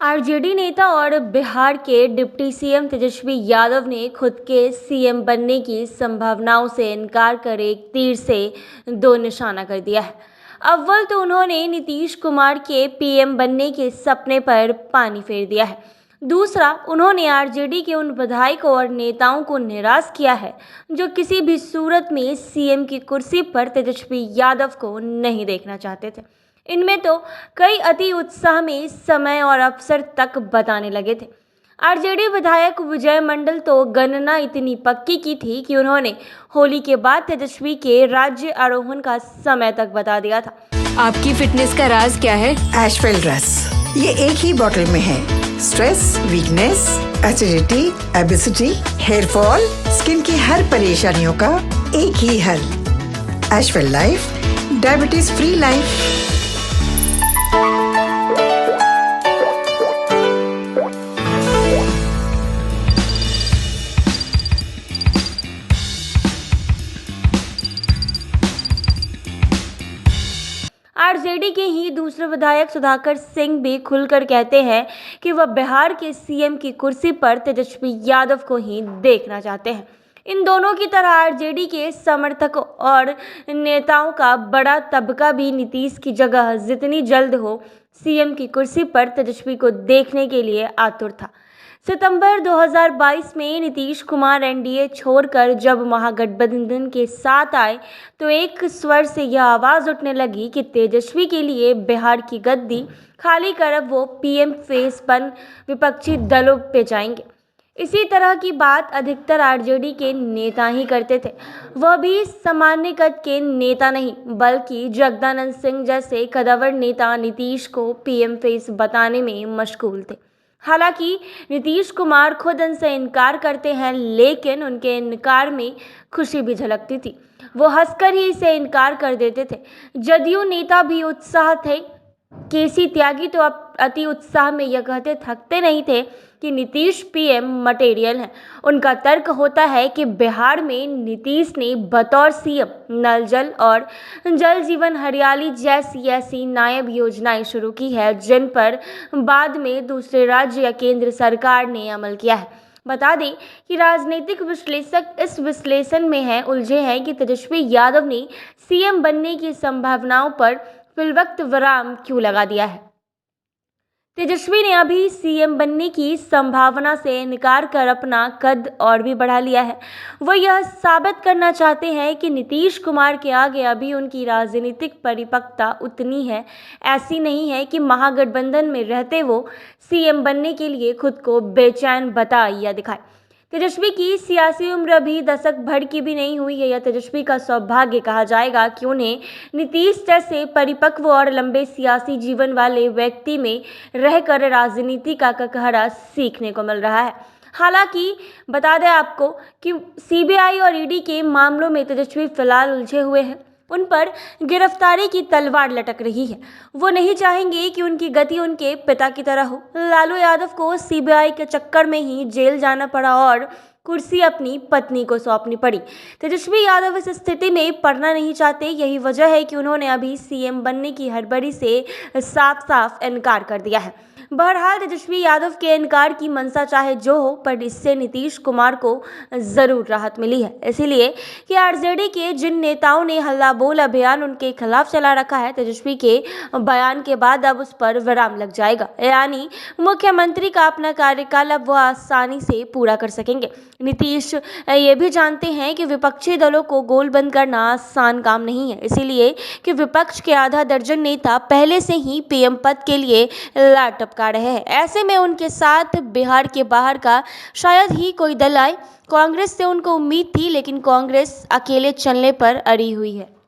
RJD नेता और बिहार के डिप्टी सीएम तेजस्वी यादव ने खुद के सीएम बनने की संभावनाओं से इनकार कर एक तीर से दो निशाना कर दिया है। अव्वल तो उन्होंने नीतीश कुमार के पीएम बनने के सपने पर पानी फेर दिया है। दूसरा, उन्होंने आरजेडी के उन विधायकों और नेताओं को निराश किया है जो किसी भी सूरत में सीएम की कुर्सी पर तेजस्वी यादव को नहीं देखना चाहते थे। इनमें तो कई अति उत्साह में समय और अवसर तक बताने लगे थे। आरजेडी विधायक विजय मंडल तो गणना इतनी पक्की की थी कि उन्होंने होली के बाद तेजस्वी के राज्य आरोहण का समय तक बता दिया था। आपकी फिटनेस का राज क्या है? एशवेल रस, ये एक ही बोतल में है। Stress, weakness, acidity, obesity, hair fall, skin की हर परेशानियों का एक ही हल। एशवेल life, diabetes free life. RJD के ही दूसरे विधायक सुधाकर सिंह भी खुलकर कहते हैं कि वह बिहार के सीएम की कुर्सी पर तेजस्वी यादव को ही देखना चाहते हैं। इन दोनों की तरह आरजेडी के समर्थकों और नेताओं का बड़ा तबका भी नीतीश की जगह जितनी जल्द हो सीएम की कुर्सी पर तेजस्वी को देखने के लिए आतुर था। सितंबर 2022 में नीतीश कुमार एनडीए छोड़कर जब महागठबंधन के साथ आए तो एक स्वर से यह आवाज़ उठने लगी कि तेजस्वी के लिए बिहार की गद्दी खाली कर अब वो पीएम फेस बन विपक्षी दलों पे जाएंगे। इसी तरह की बात अधिकतर आरजेडी के नेता ही करते थे। वह भी सामान्य कद के नेता नहीं बल्कि जगदानंद सिंह जैसे कद्दावर नेता नीतीश को पीएम फेस बताने में मशगूल थे। हालांकि नीतीश कुमार खुद इनसे इनकार करते हैं, लेकिन उनके इनकार में खुशी भी झलकती थी। वो हंसकर ही इसे इनकार कर देते थे। जदयू नेता भी उत्साह थे। केसी त्यागी तो अति उत्साह में यह कहते थकते नहीं थे कि नीतीश पीएम मटेरियल हैं। उनका तर्क होता है कि बिहार में नीतीश ने बतौर सीएम नल जल और जल जीवन हरियाली जैसी ऐसी नायाब योजनाएं शुरू की है जिन पर बाद में दूसरे राज्य या केंद्र सरकार ने अमल किया है। बता दें कि राजनीतिक विश्लेषक इस विश्लेषण में उलझे हैं कि तेजस्वी यादव ने सीएम बनने की संभावनाओं पर फिलवक्त विराम क्यों लगा दिया है। तेजस्वी ने अभी सीएम बनने की संभावना से इनकार कर अपना कद और भी बढ़ा लिया है। वो यह साबित करना चाहते हैं कि नीतीश कुमार के आगे अभी उनकी राजनीतिक परिपक्वता उतनी है। ऐसी नहीं है कि महागठबंधन में रहते वो सीएम बनने के लिए खुद को बेचैन बताए या दिखाए। तेजस्वी की सियासी उम्र अभी दशक भर की भी नहीं हुई है। यह तेजस्वी का सौभाग्य कहा जाएगा कि उन्हें नीतीश जैसे परिपक्व और लंबे सियासी जीवन वाले व्यक्ति में रहकर राजनीति का ककहरा सीखने को मिल रहा है। हालांकि बता दें आपको कि सीबीआई और ईडी के मामलों में तेजस्वी फिलहाल उलझे हुए हैं। उन पर गिरफ्तारी की तलवार लटक रही है। वो नहीं चाहेंगे कि उनकी गति उनके पिता की तरह हो। लालू यादव को सीबीआई के चक्कर में ही जेल जाना पड़ा और कुर्सी अपनी पत्नी को सौंपनी पड़ी। तेजस्वी यादव इस स्थिति में पड़ना नहीं चाहते। यही वजह है कि उन्होंने अभी सीएम बनने की हड़बड़ी से साफ साफ इनकार कर दिया है। बहरहाल तेजस्वी यादव के इनकार की मंशा चाहे जो हो, पर इससे नीतीश कुमार को जरूर राहत मिली है। इसीलिए कि आरजेडी के जिन नेताओं ने हल्ला बोल अभियान उनके खिलाफ चला रखा है, तेजस्वी के बयान के बाद अब उस पर विराम लग जाएगा। यानी मुख्यमंत्री का अपना कार्यकाल अब वह आसानी से पूरा कर सकेंगे। नीतीश ये भी जानते हैं कि विपक्षी दलों को गोल बंद करना आसान काम नहीं है। इसीलिए कि विपक्ष के आधा दर्जन नेता पहले से ही पीएम पद के लिए लाट टपका रहे हैं। ऐसे में उनके साथ बिहार के बाहर का शायद ही कोई दल आए। कांग्रेस से उनको उम्मीद थी, लेकिन कांग्रेस अकेले चलने पर अड़ी हुई है।